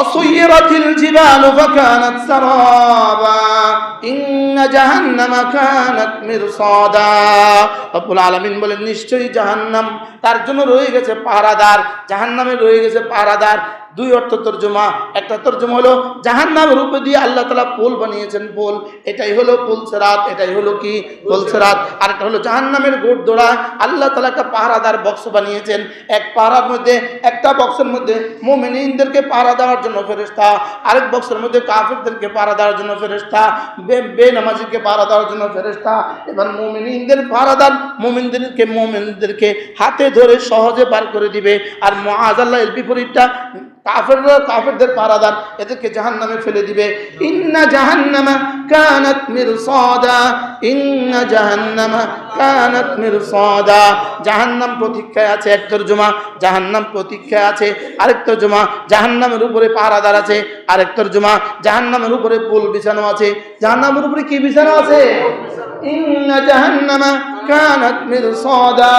অসুইরাতিল জিবালু ফাকানাত সারাবা ইন্না জাহান্নামা কানাত মিরসাদা। রব্বুল আলামিন বলেন নিশ্চয়ই জাহান্নাম, তার জন্য রয়ে গেছে পাহারাদার, জাহান্নামে রয়ে গেছে পাহারাদার। দুই অর্থ তর্জমা, একটা তর্জমা হলো জাহান্নামের উপর দিয়ে আল্লাহ তাআলা পুল বানিয়েছেন, পুল, এটাই হলো পুল সিরাত, এটাই হলো কি পুল সিরাত। আর একটা হলো জাহান্নামের গোড়দোড়া আল্লাহ তাআলা একটা পাহারাদার বক্স বানিয়েছেন, এক পাহারার মধ্যে, একটা বক্সের মধ্যে মুমিনদেরকে পাহারা দেওয়ার জন্য ফেরেশতা, আরেক বক্সের মধ্যে কাফিরদেরকে পাহারা দেওয়ার জন্য ফেরেশতা, বেনামাজিকে পাহারা দেওয়ার জন্য ফেরেশতা। এবার মুমিনদের পাহারাদার মুমিনদেরকে হাতে ধরে সহজে পার করে দিবে। আর মুআযাল্লাহ এর বিপরীতটা কাফেরদের পাহারাদার, এদেরকে জাহান্নামে ফেলে দিবে। ইন্না জাহান্নামা কানাত মিরসাদা, ইন্না জাহান্নামা কানাত মিরসাদা। জাহান্নাম প্রতীক্ষায় আছে, এক তরজমা, জাহান্নাম প্রতীক্ষায় আছে, আরেক তরজমা, জাহান্নামের উপরে পাহারাদার আছে, আরেক তরজমা, জাহান্নামের উপরে পুল বিছানো আছে। জাহান্নামের উপরে কি বিছানো আছে? ইন্না জাহান্নামা কানাত মিরসাদা।